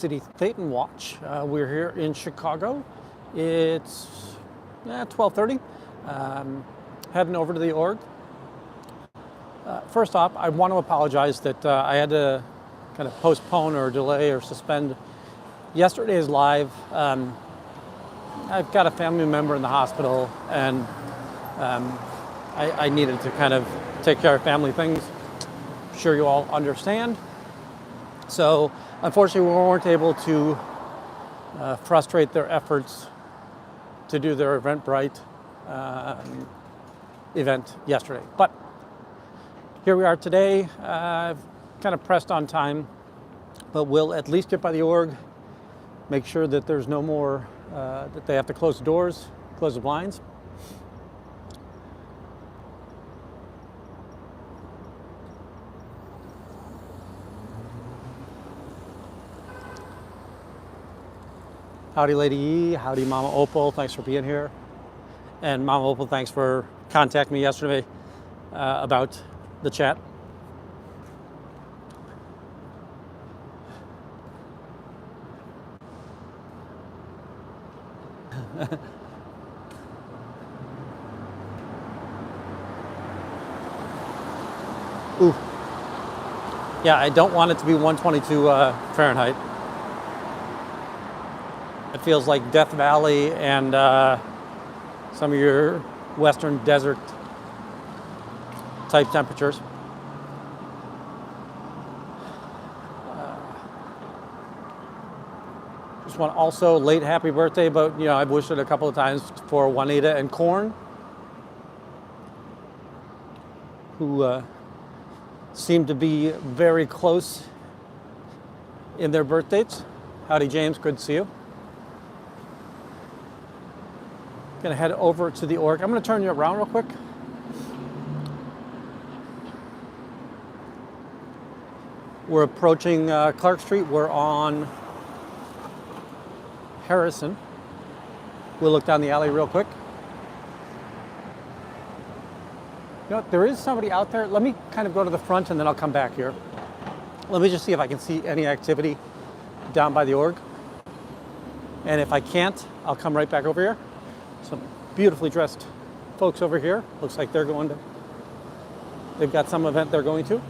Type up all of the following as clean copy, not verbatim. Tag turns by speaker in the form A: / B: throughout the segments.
A: WindyCityThetanWatch. We're here in Chicago. It's 12:30. Heading over to the org. First off, I want to apologize that I had to kind of postpone or delay or suspend yesterday's live. I've got a family member in the hospital, and I needed to kind of take care of family things. I'm sure you all understand. So unfortunately, we weren't able to frustrate their efforts to do their EventBrite event yesterday. But here we are today. I've kind of pressed on time, but we'll at least get by the org, make sure that there's no more, that they have to close the doors, close the blinds. Howdy, Lady E. Howdy, Mama Opal. Thanks for being here. And Mama Opal, thanks for contacting me yesterday about the chat. Ooh. Yeah, I don't want it to be 122 Fahrenheit. It feels like Death Valley and some of your western desert type temperatures. Just want also late happy birthday, but you know, I've wished it a couple of times for Juanita and Corn, who seem to be very close in their birth dates. Howdy, James, good to see you. Gonna head over to the org. I'm gonna turn you around real quick. We're approaching Clark Street. We're on Harrison. We'll look down the alley real quick. You know what, there is somebody out there. Let me kind of go to the front and then I'll come back here. Let me just see if I can see any activity down by the org. And if I can't, I'll come right back over here. Some beautifully dressed folks over here. Looks like they've got some event they're going to.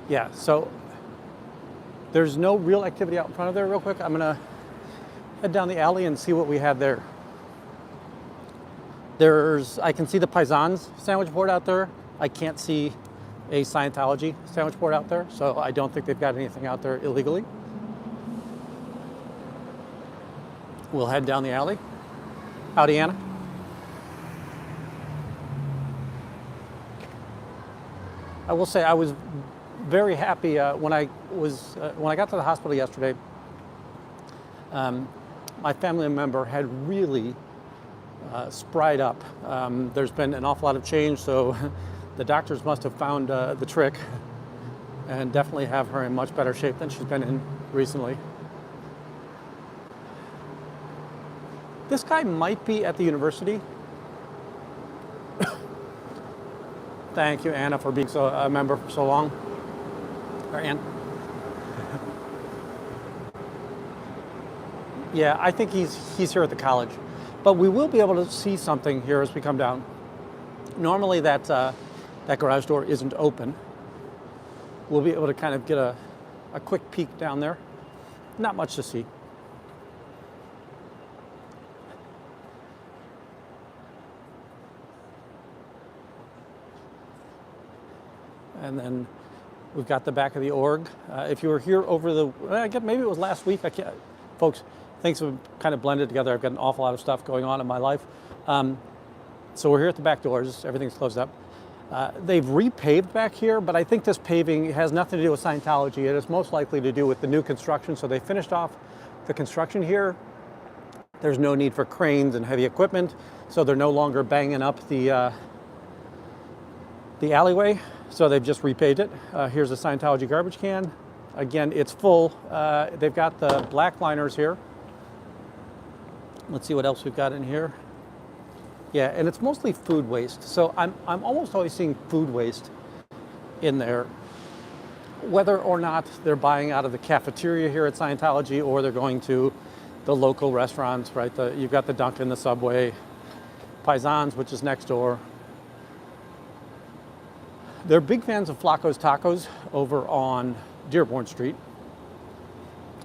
A: Yeah, so there's no real activity out in front of there real quick. I'm gonna head down the alley and see what we have there. I can see the Paisans sandwich board out there. I can't see a Scientology sandwich board out there, so I don't think they've got anything out there illegally. We'll head down the alley. Howdy, Anna. I will say I was very happy when I got to the hospital yesterday. My family member had really spried up. There's been an awful lot of change, so the doctors must have found the trick and definitely have her in much better shape than she's been in recently. This guy might be at the university. Thank you, Anna, for being a member for so long. Or Ann. Yeah, I think he's here at the college. But we will be able to see something here as we come down. Normally that garage door isn't open. We'll be able to kind of get a quick peek down there. Not much to see. And then we've got the back of the org. If you were here over I guess maybe it was last week. Folks, things have kind of blended together. I've got an awful lot of stuff going on in my life. So we're here at the back doors. Everything's closed up. They've repaved back here, but I think this paving has nothing to do with Scientology. It is most likely to do with the new construction. So they finished off the construction here. There's no need for cranes and heavy equipment, so they're no longer banging up the alleyway. So they've just repaved it. Here's a Scientology garbage can. Again, it's full. They've got the black liners here. Let's see what else we've got in here. Yeah, and it's mostly food waste. So I'm almost always seeing food waste in there, whether or not they're buying out of the cafeteria here at Scientology or they're going to the local restaurants, right? You've got the Dunkin', the Subway, Paisans, which is next door. They're big fans of Flaco's Tacos over on Dearborn Street.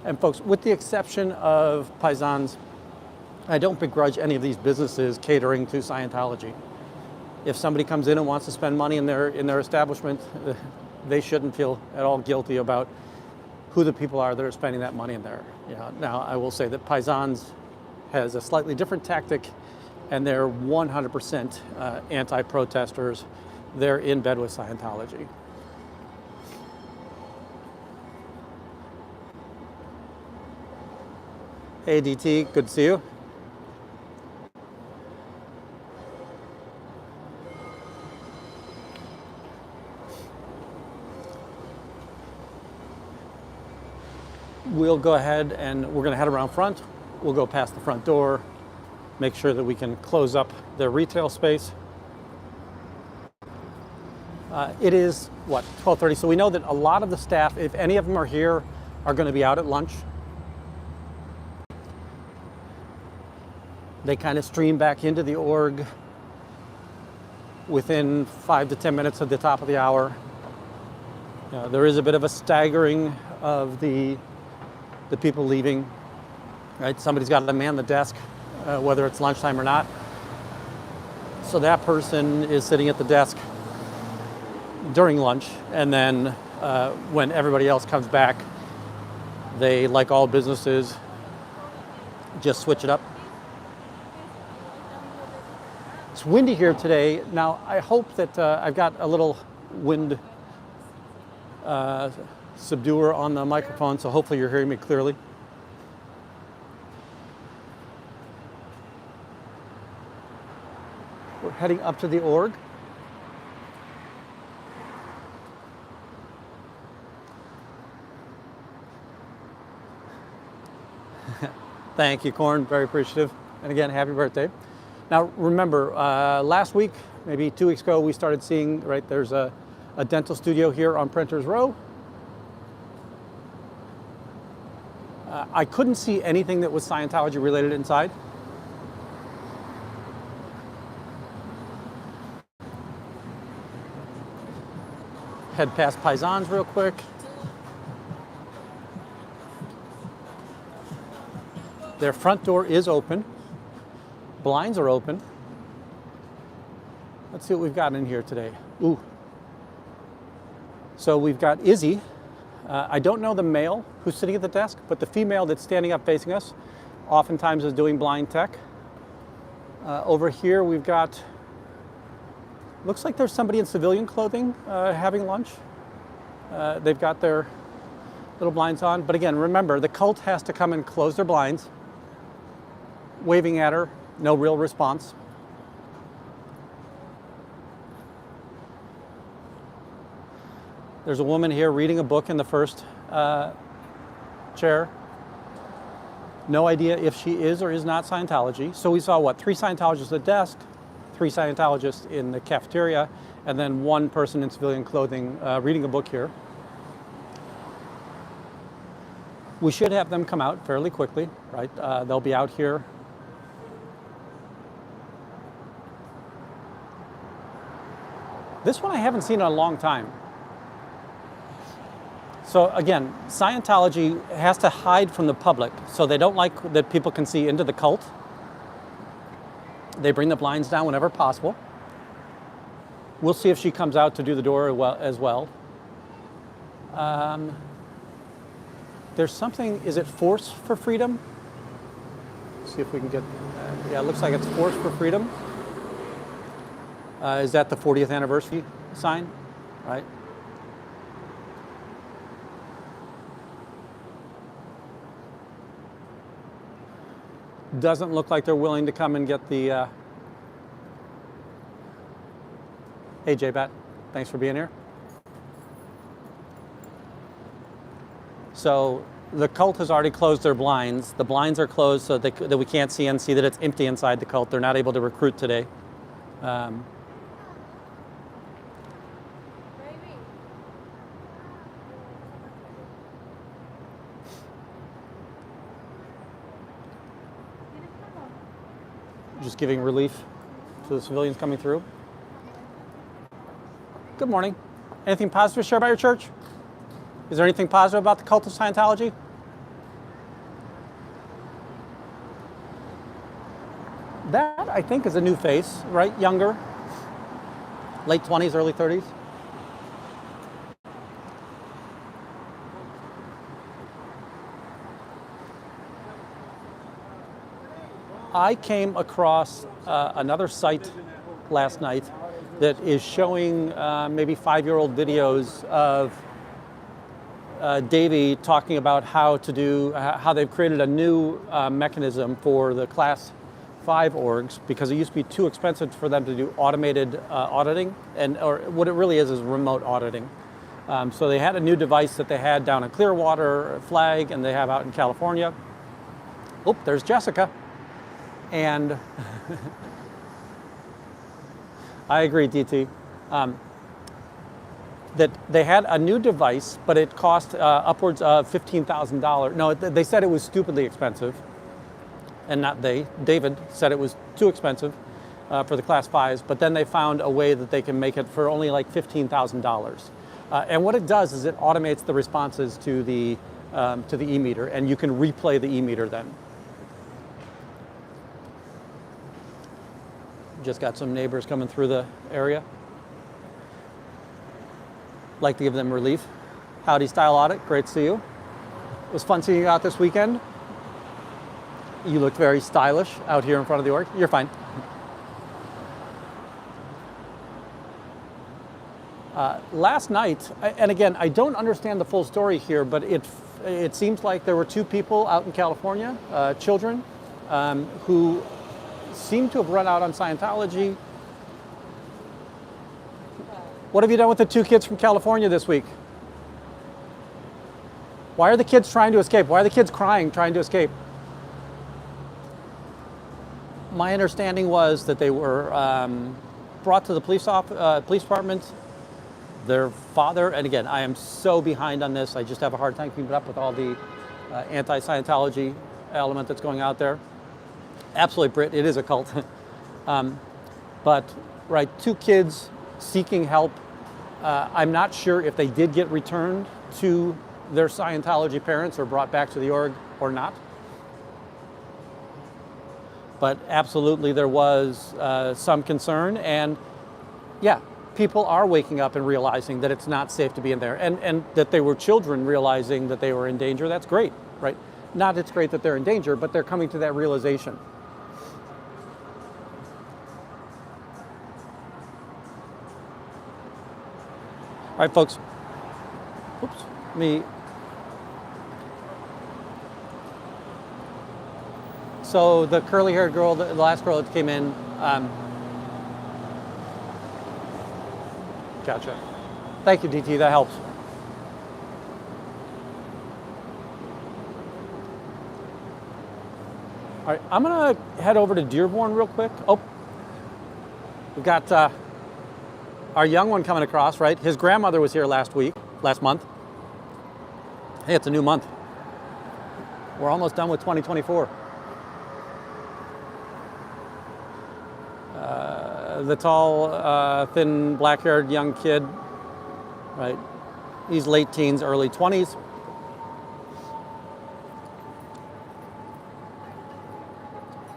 A: And folks, with the exception of Paisans, I don't begrudge any of these businesses catering to Scientology. If somebody comes in and wants to spend money in their establishment, they shouldn't feel at all guilty about who the people are that are spending that money in there. Now, I will say that Paisans has a slightly different tactic, and they're 100% anti-protesters. They're in bed with Scientology. Hey, DT, good to see you. We'll go ahead and we're going to head around front. We'll go past the front door, make sure that we can close up their retail space. It is, what, 12:30, so we know that a lot of the staff, if any of them are here, are going to be out at lunch. They kind of stream back into the org within 5 to 10 minutes of the top of the hour. There is a bit of a staggering of the people leaving, right? Somebody's got to man the desk, whether it's lunchtime or not. So that person is sitting at the desk during lunch, and then when everybody else comes back, they, like all businesses, just switch it up. It's windy here today. Now, I hope that I've got a little wind subduer on the microphone, so hopefully you're hearing me clearly. We're heading up to the org. Thank you, Corn. Very appreciative. And again, happy birthday. Now, remember, last week, maybe 2 weeks ago, we started seeing, right, there's a dental studio here on Printers Row. I couldn't see anything that was Scientology related inside. Head past Paisans real quick. Their front door is open. Blinds are open. Let's see what we've got in here today. Ooh. So we've got Izzy. I don't know the male who's sitting at the desk, but the female that's standing up facing us oftentimes is doing blind tech. Over here we've got, looks like there's somebody in civilian clothing having lunch. They've got their little blinds on. But again, remember, the cult has to come and close their blinds. Waving at her, no real response. There's a woman here reading a book in the first chair. No idea if she is or is not Scientology. So we saw, what, 3 Scientologists at the desk, 3 Scientologists in the cafeteria, and then 1 person in civilian clothing reading a book here. We should have them come out fairly quickly, right? They'll be out here. This one I haven't seen in a long time. So again, Scientology has to hide from the public, so they don't like that people can see into the cult. They bring the blinds down whenever possible. We'll see if she comes out to do the door as well. There's something, is it Force for Freedom? Let's see if we can get, yeah, it looks like it's Force for Freedom. Is that the 40th anniversary sign, right? Doesn't look like they're willing to come and get the, hey J-Bat, thanks for being here. So the cult has already closed their blinds. The blinds are closed so that we can't see and see that it's empty inside the cult. They're not able to recruit today. Um, just giving relief to the civilians coming through. Good morning. Anything positive to share about your church? Is there anything positive about the cult of Scientology? That, I think, is a new face, right? Younger, late 20s, early 30s. I came across another site last night that is showing maybe 5-year-old videos of Davey talking about how they've created a new mechanism for the Class 5 orgs, because it used to be too expensive for them to do automated auditing, or what it really is remote auditing. So they had a new device that they had down in Clearwater, Flag, and they have out in California. Oh, there's Jessica. And I agree, DT, that they had a new device, but it cost upwards of $15,000. No, they said it was stupidly expensive. And not they, David said it was too expensive for the Class 5s, but then they found a way that they can make it for only like $15,000. And what it does is it automates the responses to the e-meter, and you can replay the e-meter then. Just got some neighbors coming through the area. Like to give them relief. Howdy Style Audit, great to see you. It was fun seeing you out this weekend. You looked very stylish out here in front of the org. You're fine. Last night, and again, I don't understand the full story here, but it seems like there were 2 people out in California, children, who seem to have run out on Scientology. What have you done with the 2 kids from California this week? Why are the kids trying to escape? Why are the kids crying, trying to escape? My understanding was that they were brought to the police department. Their father, and again, I am so behind on this, I just have a hard time keeping up with all the anti-Scientology element that's going out there. Absolutely, Brit, it is a cult. But, right, 2 kids seeking help. I'm not sure if they did get returned to their Scientology parents or brought back to the org or not. But absolutely there was some concern, and yeah, people are waking up and realizing that it's not safe to be in there, and that they were children realizing that they were in danger. That's great, right? Not it's great that they're in danger, but they're coming to that realization. All right, folks. Oops, So the curly-haired girl, the last girl that came in, gotcha. Thank you, DT, that helps. All right, I'm gonna head over to Dearborn real quick. Oh, we've got our young one coming across, right? His grandmother was here last month. Hey, it's a new month. We're almost done with 2024. The tall, thin, black-haired young kid, right? He's late teens, early 20s.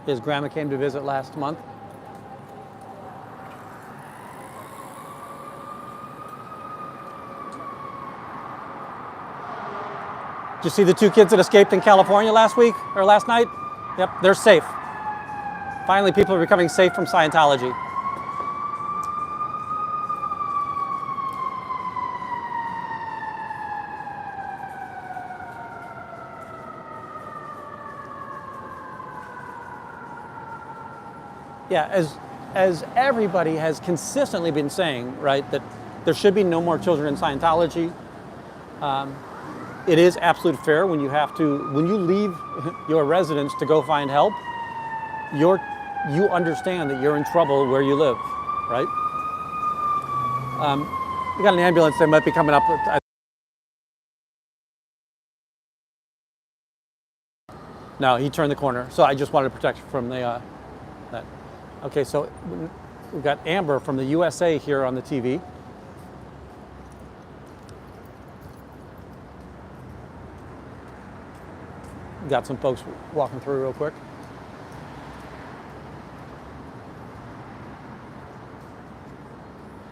A: His grandma came to visit last month. Did you see the 2 kids that escaped in California last night? Yep, they're safe. Finally, people are becoming safe from Scientology. Yeah, as everybody has consistently been saying, right, that there should be no more children in Scientology. It is absolutely fair when you leave your residence to go find help, you understand that you're in trouble where you live. right? We got an ambulance that might be coming up. No, he turned the corner, so I just wanted to protect you from the that. Okay, so we've got Amber from the USA here on the TV. Got some folks walking through real quick.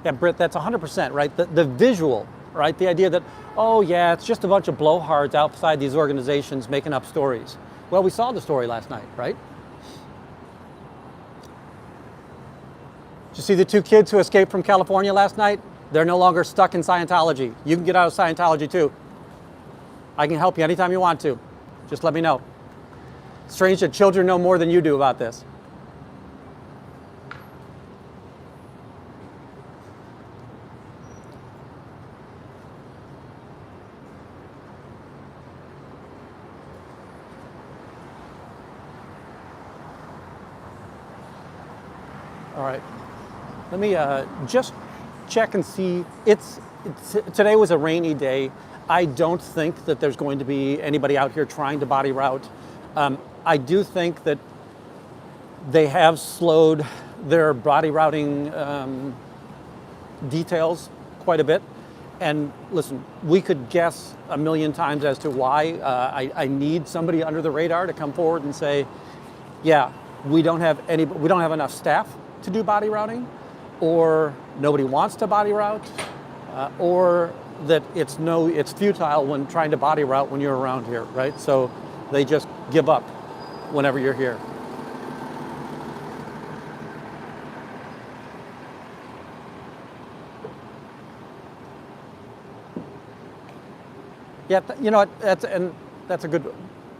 A: Yeah, Britt, that's 100%, right? The visual, right? The idea that, oh yeah, it's just a bunch of blowhards outside these organizations making up stories. Well, we saw the story last night, right? Did you see the two kids who escaped from California last night? They're no longer stuck in Scientology. You can get out of Scientology too. I can help you anytime you want to. Just let me know. Strange that children know more than you do about this. All right, let me just check and see. Today was a rainy day. I don't think that there's going to be anybody out here trying to body route. I do think that they have slowed their body routing details quite a bit. And listen, we could guess a million times as to why. I need somebody under the radar to come forward and say, yeah, we don't have enough staff to do body routing, or nobody wants to body route, or that it's futile when trying to body route when you're around here, right? So they just give up whenever you're here. Yeah, you know what? That's a good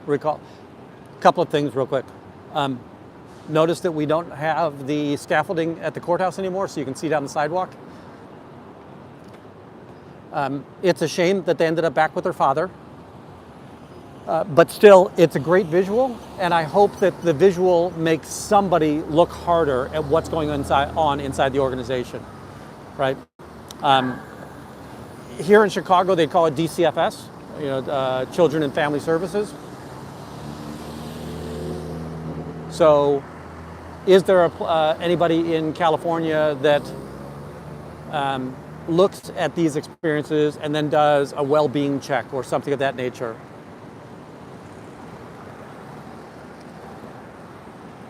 A: recall. A couple of things real quick. Notice that we don't have the scaffolding at the courthouse anymore, so you can see down the sidewalk. It's a shame that they ended up back with their father. But still, it's a great visual, and I hope that the visual makes somebody look harder at what's going on inside the organization, right? Here in Chicago, they call it DCFS, Children and Family Services. So, is there anybody in California that looks at these experiences and then does a well-being check or something of that nature?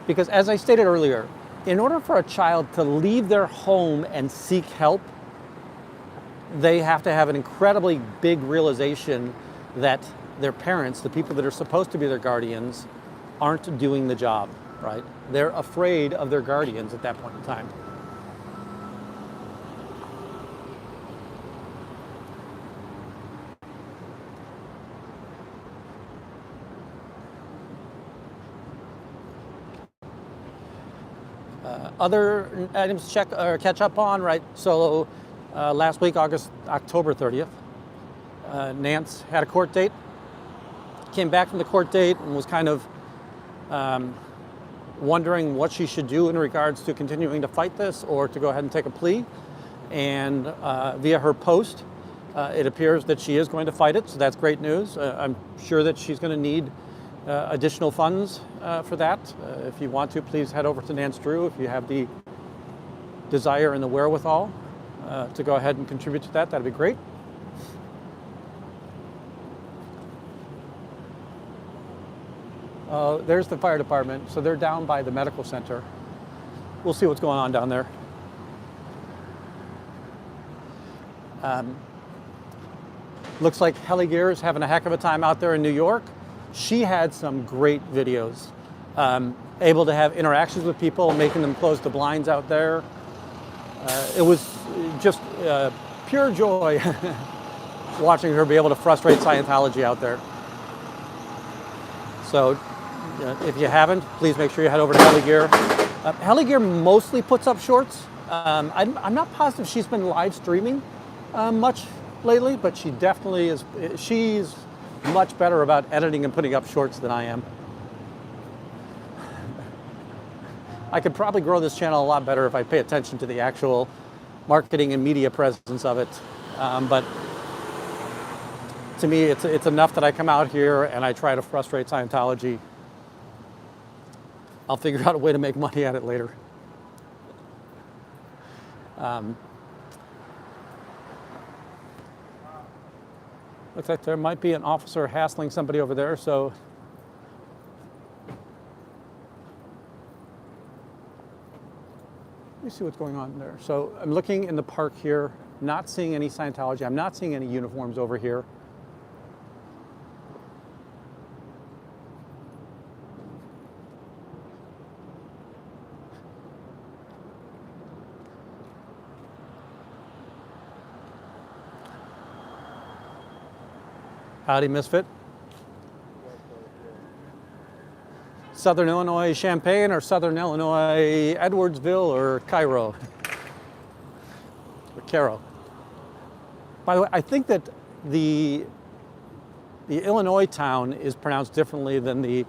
A: Because as I stated earlier, in order for a child to leave their home and seek help, they have to have an incredibly big realization that their parents, the people that are supposed to be their guardians, aren't doing the job, right? They're afraid of their guardians at that point in time. Other items to check or catch up on, right? So last week, October 30th, Nance had a court date, came back from the court date and was kind of wondering what she should do in regards to continuing to fight this or to go ahead and take a plea. And via her post, it appears that she is going to fight it, so that's great news. I'm sure that she's going to need additional funds for that. If you want to, please head over to Nance Drew if you have the desire and the wherewithal to go ahead and contribute to that. That'd be great. There's the fire department. So they're down by the medical center. We'll see what's going on down there. Looks like Helly Gear is having a heck of a time out there in New York. She had some great videos, able to have interactions with people, making them close the blinds out there. It was just pure joy watching her be able to frustrate Scientology out there. So if you haven't, please make sure you head over to Helly Gear. Helly Gear mostly puts up shorts. I'm not positive she's been live streaming much lately, but she definitely is. She's much better about editing and putting up shorts than I am. I could probably grow this channel a lot better if I pay attention to the actual marketing and media presence of it. But to me, it's enough that I come out here and I try to frustrate Scientology. I'll figure out a way to make money at it later. Looks like there might be an officer hassling somebody over there, so let me see what's going on there. So I'm looking in the park here, not seeing any Scientology. I'm not seeing any uniforms over here. Howdy, Misfit. Southern Illinois Champaign or Southern Illinois Edwardsville or Cairo? Or Cairo. By the way, I think that the Illinois town is pronounced differently than the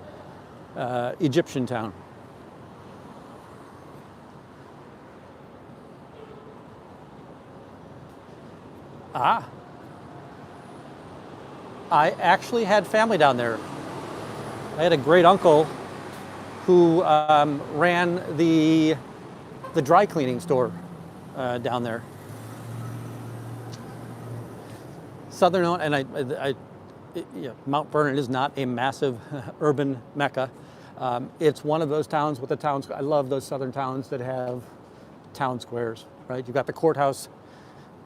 A: Egyptian town. Ah. I actually had family down there. I had a great uncle who ran the dry cleaning store down there. Southern, and Mount Vernon is not a massive urban mecca. It's one of those towns with the towns. I love those southern towns that have town squares, right? You've got the courthouse,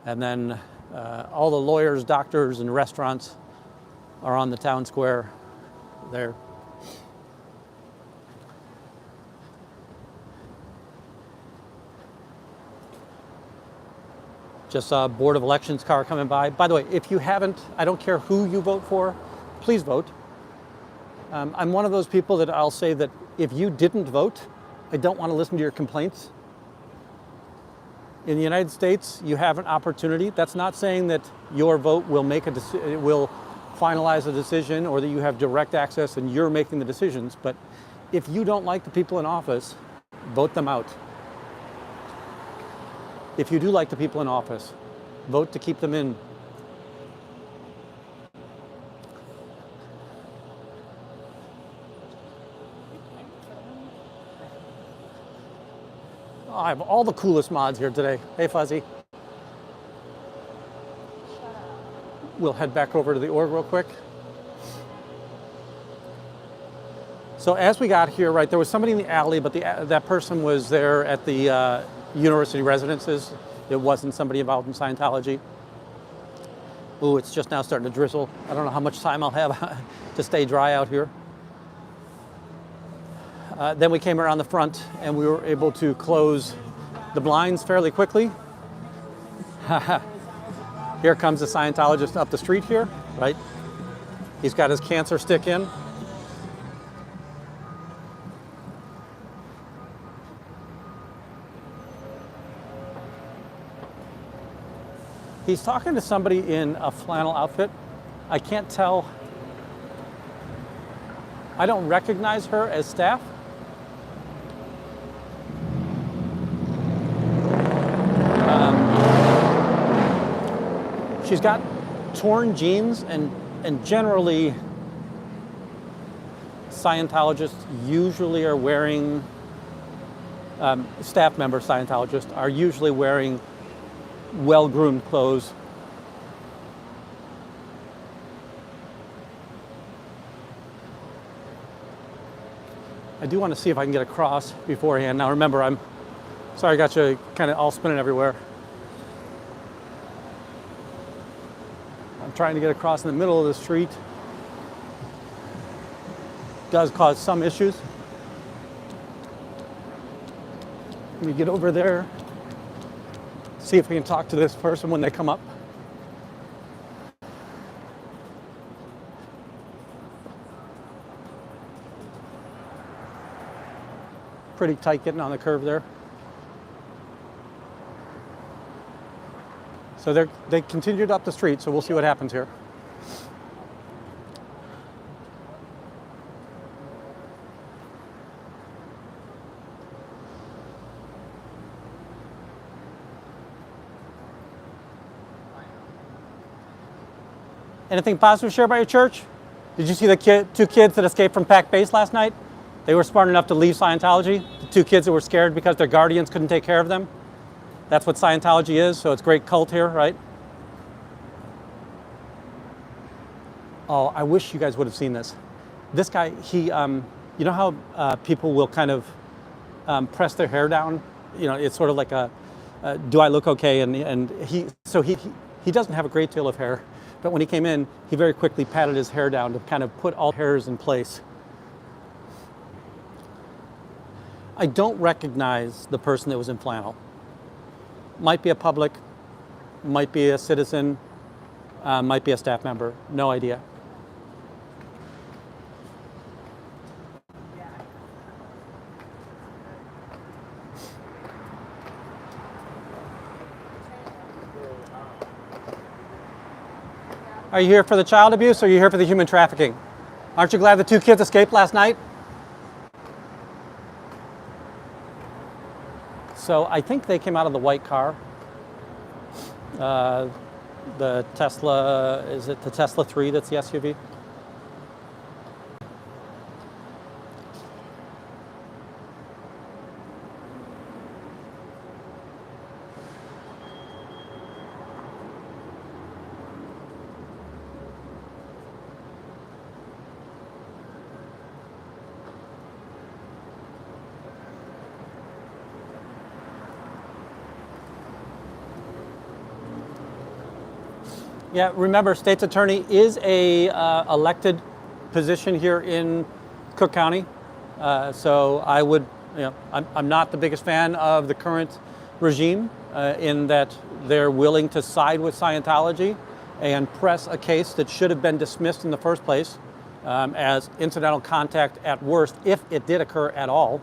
A: and then all the lawyers, doctors, and restaurants are on the town square there. Just saw a Board of Elections car coming by. By the way, if you haven't, I don't care who you vote for, please vote. I'm one of those people that I'll say that if you didn't vote, I don't want to listen to your complaints. In the United States, you have an opportunity. That's not saying that your vote will make will finalize a decision or that you have direct access and you're making the decisions. But if you don't like the people in office, vote them out. If you do like the people in office, vote to keep them in. Oh, I have all the coolest mods here today. Hey, Fuzzy. We'll head back over to the org real quick. So as we got here, right, there was somebody in the alley, but that person was there at the university residences. It wasn't somebody involved in Scientology. Ooh, it's just now starting to drizzle. I don't know how much time I'll have to stay dry out here. Then we came around the front and we were able to close the blinds fairly quickly. Here comes the Scientologist up the street here, right? He's got his cancer stick in. He's talking to somebody in a flannel outfit. I can't tell. I don't recognize her as staff. She's got torn jeans, and generally Scientologists usually are wearing, staff member Scientologists are usually wearing well-groomed clothes. I do want to see if I can get across beforehand. Now remember, I'm sorry I got you kind of all spinning everywhere. I'm trying to get across in the middle of the street. Does cause some issues. Let me get over there. See if we can talk to this person when they come up. Pretty tight getting on the curve there. So they continued up the street, so we'll see what happens here. Anything positive to share about your church? Did you see the two kids that escaped from Pac Base last night? They were smart enough to leave Scientology. The two kids that were scared because their guardians couldn't take care of them. That's what Scientology is, so it's a great cult here, right? Oh, I wish you guys would have seen this. This guy, he, you know how people will kind of press their hair down? You know, it's sort of like a, do I look okay? And he doesn't have a great deal of hair, but when he came in, he very quickly patted his hair down to kind of put all hairs in place. I don't recognize the person that was in flannel. Might be a public, might be a citizen, might be a staff member, no idea. Are you here for the child abuse or are you here for the human trafficking? Aren't you glad the two kids escaped last night? So I think they came out of the white car. The Tesla, is it the Tesla 3 that's the SUV? Yeah, remember, state's attorney is a elected position here in Cook County. So I would, you know, I'm not the biggest fan of the current regime in that they're willing to side with Scientology and press a case that should have been dismissed in the first place as incidental contact at worst, if it did occur at all.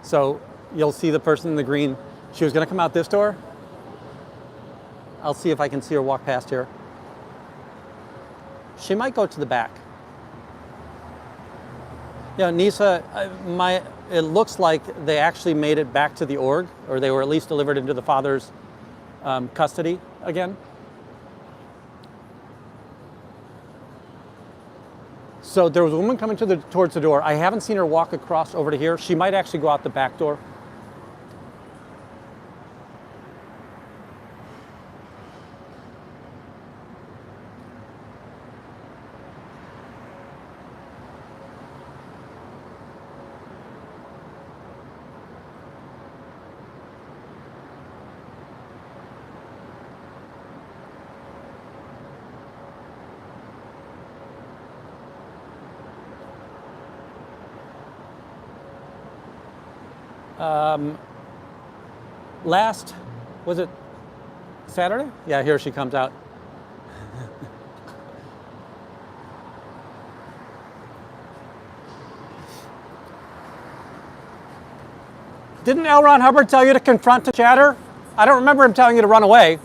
A: So you'll see the person in the green. She was going to come out this door. I'll see if I can see her walk past here. She might go to the back. Yeah, Nisa, it looks like they actually made it back to the org, or they were at least delivered into the father's custody again. So there was a woman coming towards the door. I haven't seen her walk across over to here. She might actually go out the back door. Last, was it Saturday? Yeah, here she comes out. Didn't L. Ron Hubbard tell you to confront the chatter? I don't remember him telling you to run away.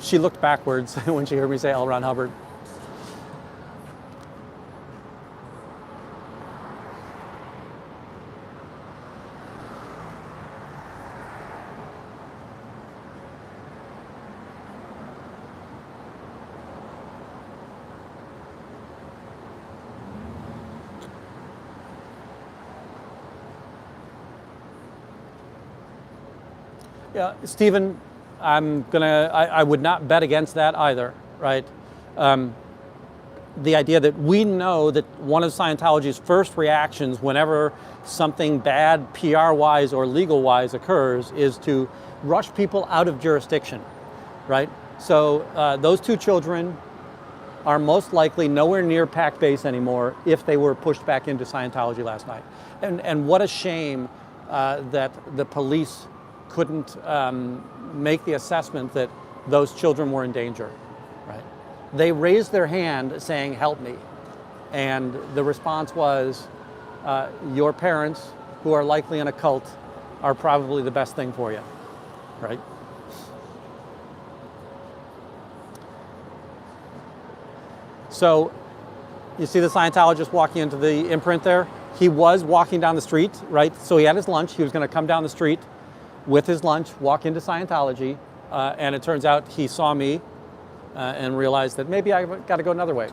A: She looked backwards when she heard me say L. Ron Hubbard. Yeah, Stephen, I would not bet against that either, right? The idea that we know that one of Scientology's first reactions whenever something bad PR-wise or legal-wise occurs is to rush people out of jurisdiction, right? So those two children are most likely nowhere near Pac Base anymore if they were pushed back into Scientology last night. And what a shame that the police couldn't make the assessment that those children were in danger, right? They raised their hand saying, help me. And the response was, your parents, who are likely in a cult, are probably the best thing for you, right? So You see the Scientologist walking into the imprint there? He was walking down the street, right? So he had his lunch. He was going to come down the street with his lunch, walk into Scientology, and it turns out he saw me and realized that maybe I got to go another way.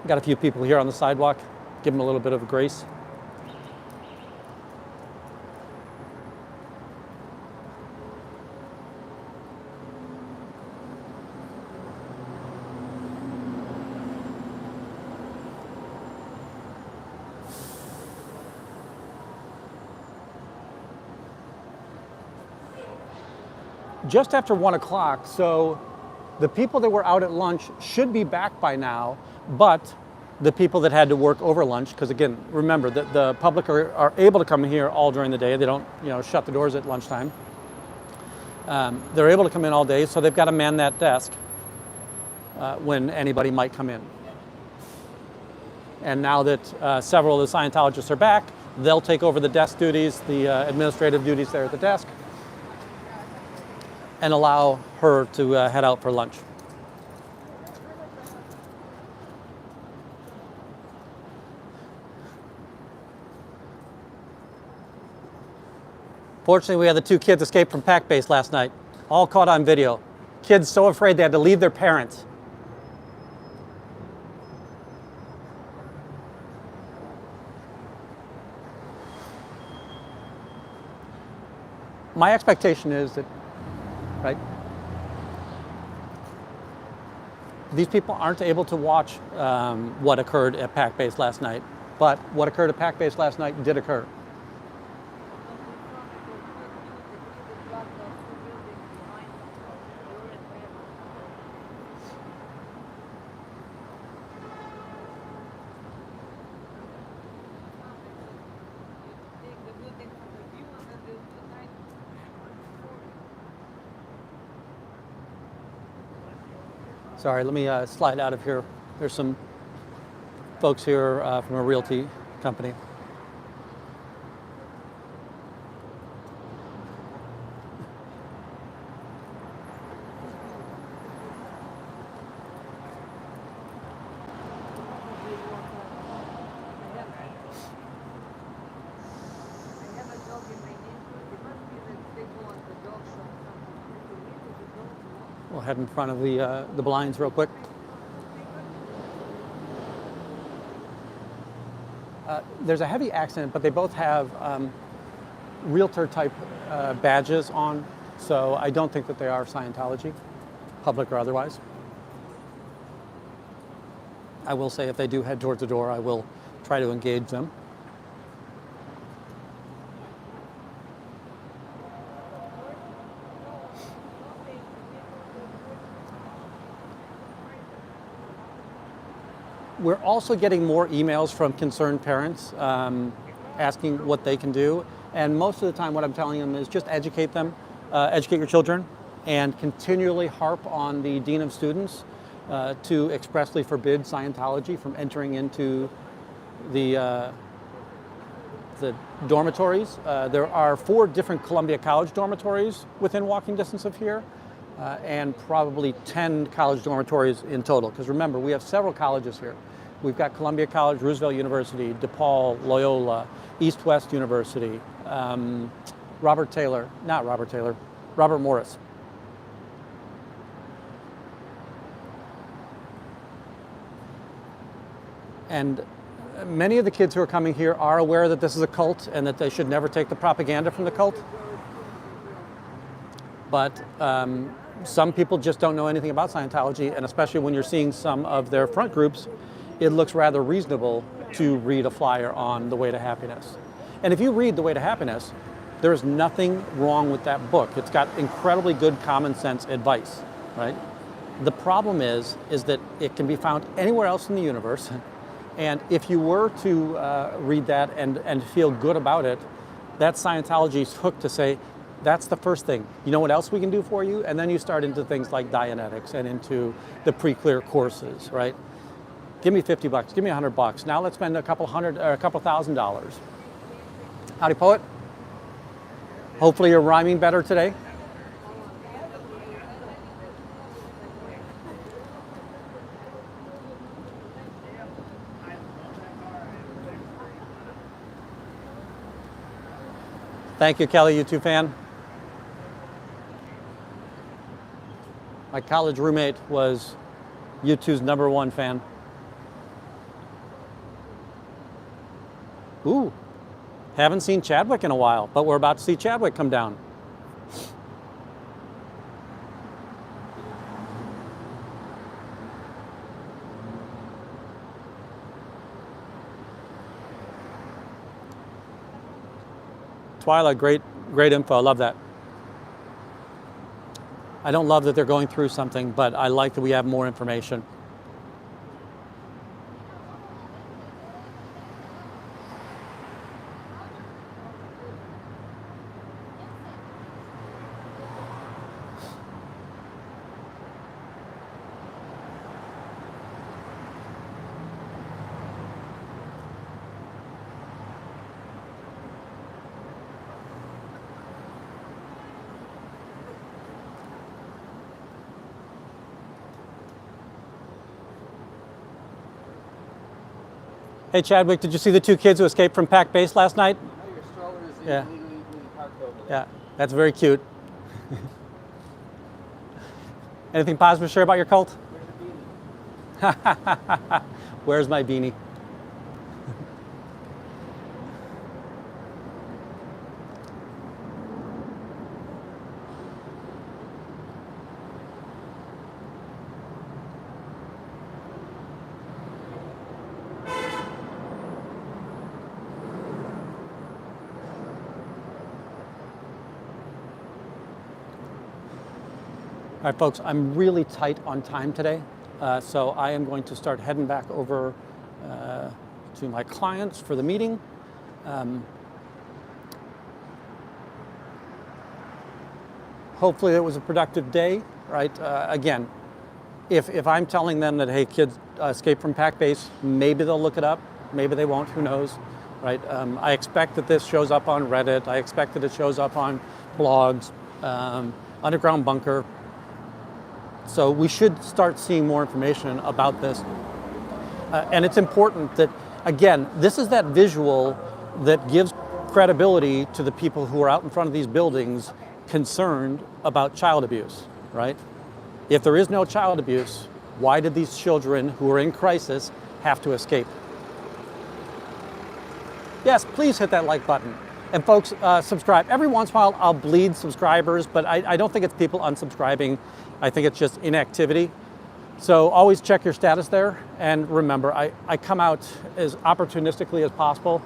A: Got a few people here on the sidewalk. Give them a little bit of grace. Just after 1 o'clock, so the people that were out at lunch should be back by now, but the people that had to work over lunch, because again, remember that the public are able to come here all during the day. They don't, shut the doors at lunchtime. They're able to come in all day, so they've got to man that desk when anybody might come in. And now that several of the Scientologists are back, they'll take over the desk duties, the administrative duties there at the desk, and allow her to head out for lunch. Fortunately, we had the 2 kids escape from Pack Base last night, all caught on video. Kids so afraid they had to leave their parents. My expectation is that, right, these people aren't able to watch what occurred at Pack Base last night, but what occurred at Pack Base last night did occur. Sorry, let me slide out of here. There's some folks here from a realty company. We'll head in front of the blinds real quick. There's a heavy accent, but they both have realtor type badges on, so I don't think that they are Scientology, public or otherwise. I will say if they do head towards the door, I will try to engage them. We're also getting more emails from concerned parents asking what they can do. And most of the time what I'm telling them is just educate them, educate your children, and continually harp on the Dean of Students to expressly forbid Scientology from entering into the dormitories. There are 4 different Columbia College dormitories within walking distance of here, and probably 10 college dormitories in total. Because remember, we have several colleges here. We've got Columbia College, Roosevelt University, DePaul, Loyola, East-West University, Robert Morris. And many of the kids who are coming here are aware that this is a cult and that they should never take the propaganda from the cult. But some people just don't know anything about Scientology, and especially when you're seeing some of their front groups, it looks rather reasonable to read a flyer on The Way to Happiness. And if you read The Way to Happiness, there is nothing wrong with that book. It's got incredibly good common sense advice, right? The problem is that it can be found anywhere else in the universe. And if you were to read that and feel good about it, that's Scientology's hook to say, that's the first thing. You know what else we can do for you? And then you start into things like Dianetics and into the pre-clear courses, right? Give me $50, give me $100. Now let's spend a couple $1,000. Howdy, poet. Hopefully you're rhyming better today. Thank you, Kelly, YouTube fan. My college roommate was U2's #1 fan. Ooh, haven't seen Chadwick in a while, but we're about to see Chadwick come down. Twyla, great info. I love that. I don't love that they're going through something, but I like that we have more information. Hey Chadwick, did you see the 2 kids who escaped from Pac Base last night?
B: Oh, your stroller is
A: Yeah.
B: illegally parked over there.
A: Yeah, that's very cute. Anything positive to share about your cult?
B: Where's the beanie?
A: Where's my beanie? All right, folks, I'm really tight on time today, so I am going to start heading back over to my clients for the meeting. Hopefully it was a productive day, right? Again, if I'm telling them that, hey, kids escape from Pac Base, maybe they'll look it up, maybe they won't, who knows, right? I expect that this shows up on Reddit, I expect that it shows up on blogs, Underground Bunker. So we should start seeing more information about this. And it's important that, again, this is that visual that gives credibility to the people who are out in front of these buildings concerned about child abuse, right? If there is no child abuse, why did these children who are in crisis have to escape? Yes, please hit that like button. And folks, subscribe. Every once in a while, I'll bleed subscribers, but I don't think it's people unsubscribing. I think it's just inactivity. So always check your status there. And remember, I come out as opportunistically as possible.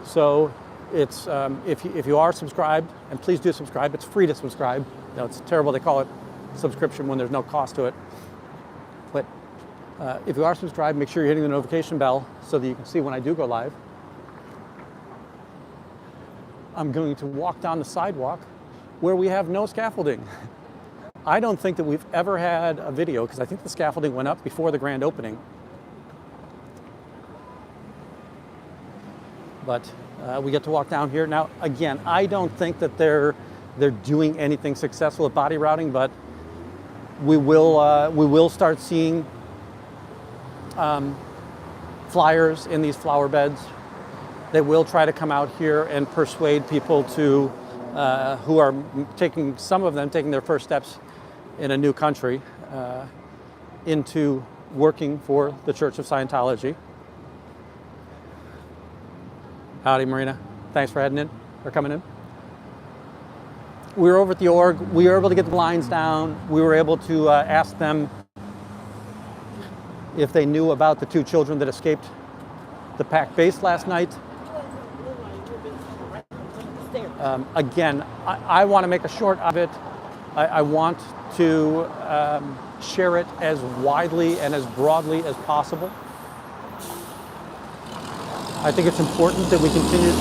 A: So it's if you are subscribed, and please do subscribe. It's free to subscribe. You know, it's terrible they call it subscription when there's no cost to it. But if you are subscribed, make sure you're hitting the notification bell so that you can see when I do go live. I'm going to walk down the sidewalk where we have no scaffolding. I don't think that we've ever had a video, because I think the scaffolding went up before the grand opening. But we get to walk down here. Now, again, I don't think that they're doing anything successful at body routing, but we will start seeing flyers in these flower beds. They will try to come out here and persuade people to, who are some of them taking their first steps in a new country, into working for the Church of Scientology. Howdy, Marina. Thanks for heading in, or coming in. We were over at the org. We were able to get the blinds down. We were able to ask them if they knew about the 2 children that escaped the Pac Base last night. Again, I want to make a short of it. I want to share it as widely and as broadly as possible. I think it's important that we continue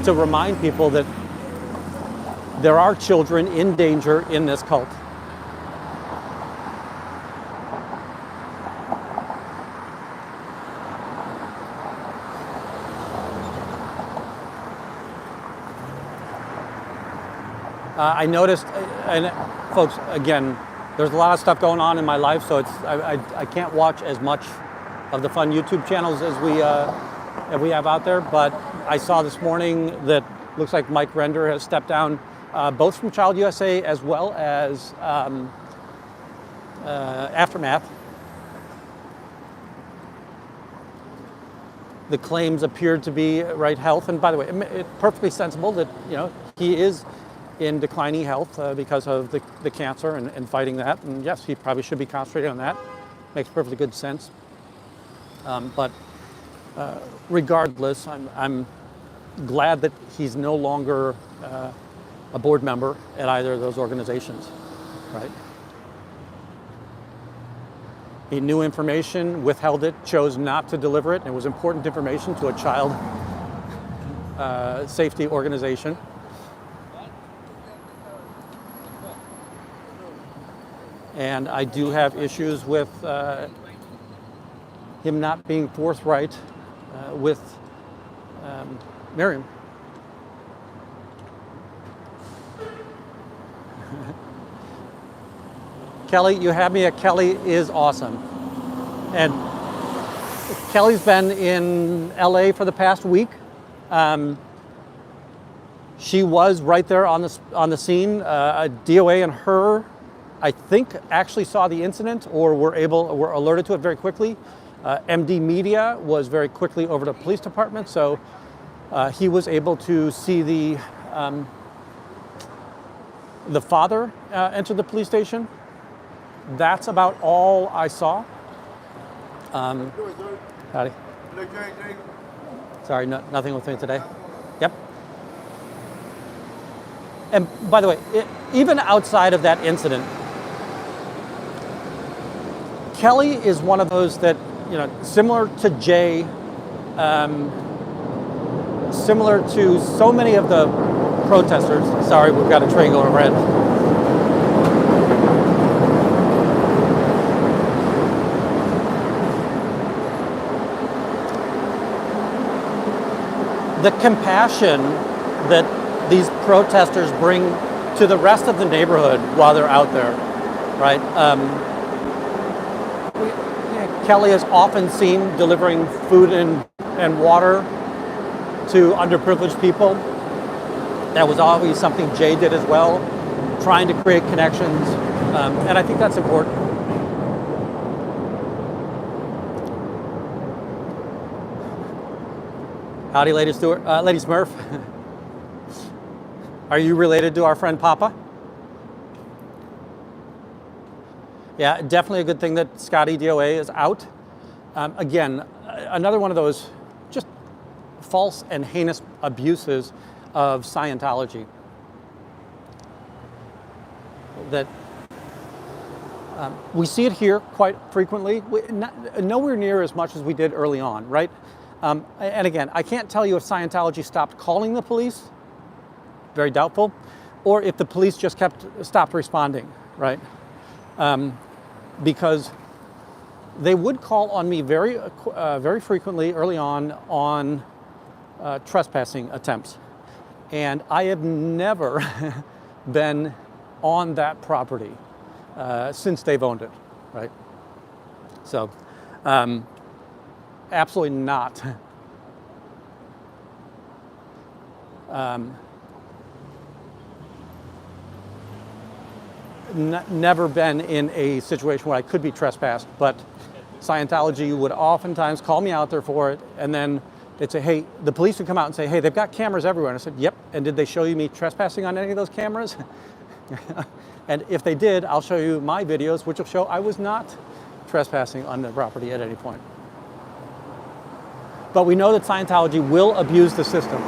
A: to remind people that there are children in danger in this cult. I noticed, and folks, again, there's a lot of stuff going on in my life, so I can't watch as much of the fun YouTube channels that we have out there, but I saw this morning that looks like Mike Render has stepped down, both from Child USA as well as Aftermath. The claims appeared to be right health, and by the way, it's perfectly sensible that he is in declining health because of the cancer and fighting that. And yes, he probably should be concentrating on that. Makes perfectly good sense. But regardless, I'm glad that he's no longer a board member at either of those organizations, right? He knew information, withheld it, chose not to deliver it, and it was important information to a child safety organization. And I do have issues with him not being forthright with Miriam. Kelly, you have me at Kelly is awesome. And Kelly's been in LA for the past week. She was right there on the scene. DOA and her, I think, actually saw the incident or were alerted to it very quickly. MD Media was very quickly over to the police department, so he was able to see the father enter the police station. That's about all I saw. Howdy. Sorry, nothing with me today. Yep. And by the way, even outside of that incident, Kelly is one of those that, similar to Jay, similar to so many of the protesters. Sorry, we've got a train going overhead. The compassion that these protesters bring to the rest of the neighborhood while they're out there, right? Kelly is often seen delivering food and water to underprivileged people. That was always something Jay did as well, trying to create connections, and I think that's important. Howdy, Lady Stewart. Lady Smurf. Are you related to our friend Papa? Yeah, definitely a good thing that Scotty DOA is out. Again, another one of those just false and heinous abuses of Scientology. That we see it here quite frequently, nowhere near as much as we did early on, right? And again, I can't tell you if Scientology stopped calling the police, very doubtful, or if the police just stopped responding, right? Because they would call on me very frequently early on trespassing attempts. And I have never been on that property since they've owned it, right? So, absolutely not. Never been in a situation where I could be trespassed, but Scientology would oftentimes call me out there for it, and then they'd say, hey, the police would come out and say, hey, they've got cameras everywhere. And I said, yep, and did they show you me trespassing on any of those cameras? And if they did, I'll show you my videos, which will show I was not trespassing on the property at any point. But we know that Scientology will abuse the system.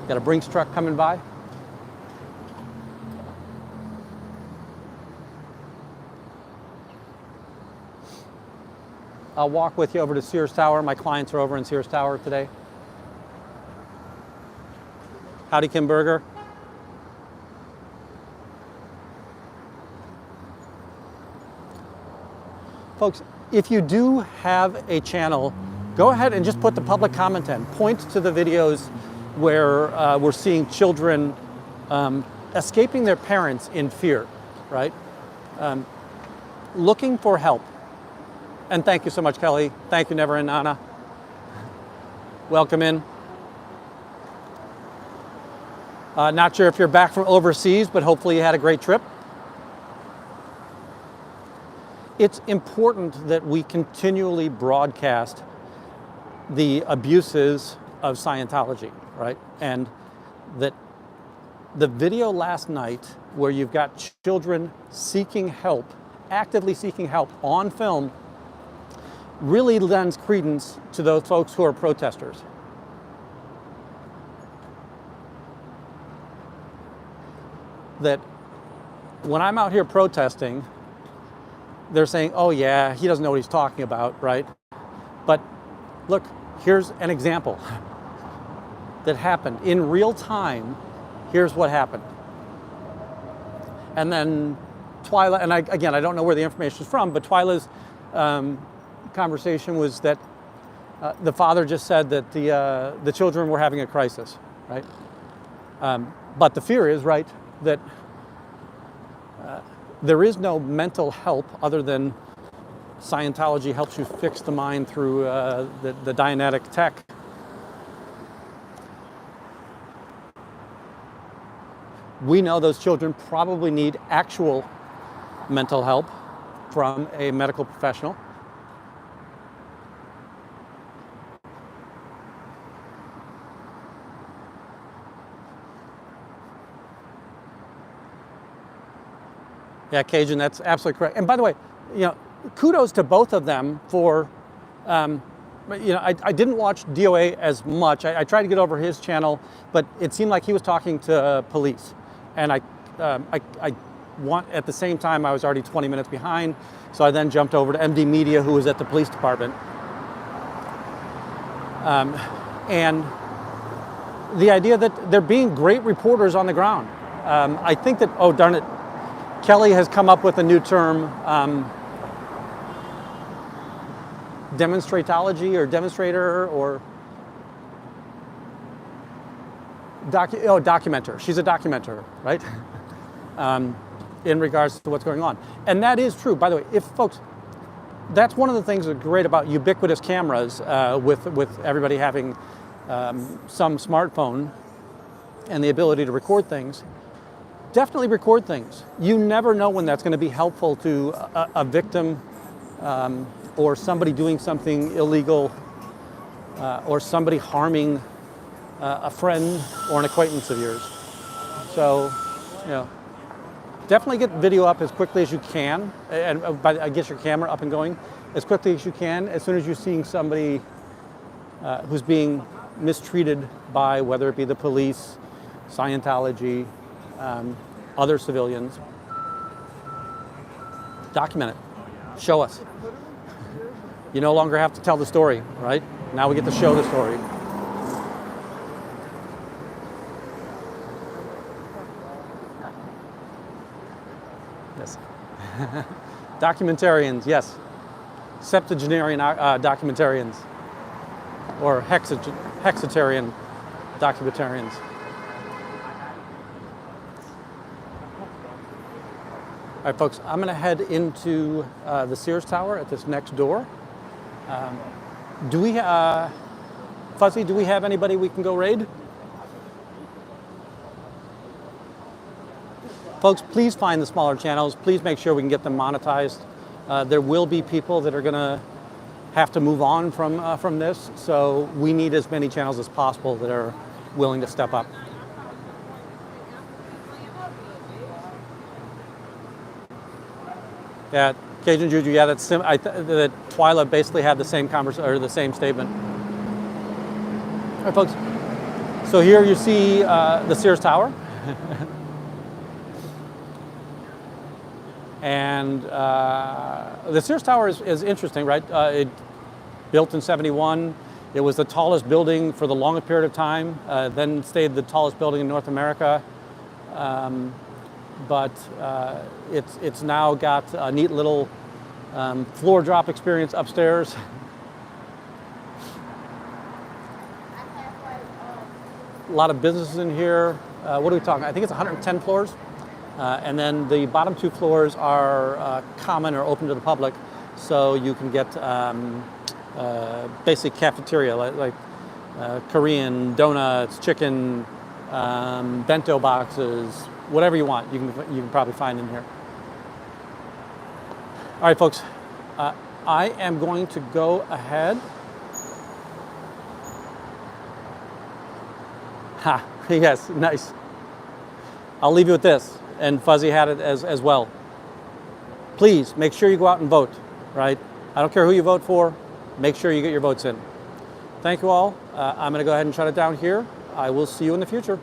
A: Got a Brinks truck coming by. I'll walk with you over to Sears Tower. My clients are over in Sears Tower today. Howdy, Kim Berger. Folks, if you do have a channel, go ahead and just put the public comment in. Point to the videos where we're seeing children escaping their parents in fear, right? looking for help. And thank you so much, Kelly. Thank you, Never and Nana. Welcome in. Not sure if you're back from overseas, but hopefully you had a great trip. It's important that we continually broadcast the abuses of Scientology, right? And that the video last night where you've got children seeking help, actively seeking help on film, really lends credence to those folks who are protesters. That when I'm out here protesting, they're saying, oh yeah, he doesn't know what he's talking about, right? But look, here's an example that happened in real time. Here's what happened. And then Twyla, and again, I don't know where the information is from, but Twyla's conversation was that the father just said that the children were having a crisis, right? But the fear is, right, that there is no mental help other than Scientology helps you fix the mind through the Dianetic tech. We know those children probably need actual mental help from a medical professional. Yeah, Cajun, that's absolutely correct. And by the way, you know, kudos to both of them for, you know, I didn't watch DOA as much. I tried to get over his channel, but it seemed like he was talking to police. And I want, at the same time, I was already 20 minutes behind. So I then jumped over to MD Media, who was at the police department. And the idea that they're being great reporters on the ground. I think that, oh darn it, Kelly has come up with a new term, demonstratology or demonstrator or documenter. She's a documenter, right? In regards to what's going on. And that is true. By the way, if folks, that's one of the things that's great about ubiquitous cameras with everybody having some smartphone and the ability to record things. Definitely record things. You never know when that's going to be helpful to a victim or somebody doing something illegal or somebody harming a friend or an acquaintance of yours. So, you know, definitely get video up as quickly as you can, and get your camera up and going as quickly as you can. As soon as you're seeing somebody who's being mistreated by, whether it be the police, Scientology, other civilians, document it. Show us. You no longer have to tell the story, right? Now we get to show the story. Yes. Documentarians, yes. Septuagenarian documentarians. Or hexatarian documentarians. All right, folks, I'm going to head into the Sears Tower at this next door. Fuzzy, do we have anybody we can go raid? Folks, please find the smaller channels. Please make sure we can get them monetized. There will be people that are going to have to move on from this, so we need as many channels as possible that are willing to step up. Yeah, Cajun Juju. Yeah, that Twyla basically had the same conversation or the same statement. All right, folks. So here you see the Sears Tower, and the Sears Tower is interesting, right? It built in '71. It was the tallest building for the longest period of time. Then stayed the tallest building in North America. But it's now got a neat little floor drop experience upstairs. A lot of businesses in here. What are we talking? I think it's 110 floors. And then the bottom 2 floors are common or open to the public, so you can get basic cafeteria like Korean, donuts, chicken, bento boxes, whatever you want. You can probably find in here. All right, folks. I am going to go ahead. Ha! Yes, nice. I'll leave you with this, and Fuzzy had it as well. Please make sure you go out and vote. Right? I don't care who you vote for. Make sure you get your votes in. Thank you all. I'm going to go ahead and shut it down here. I will see you in the future.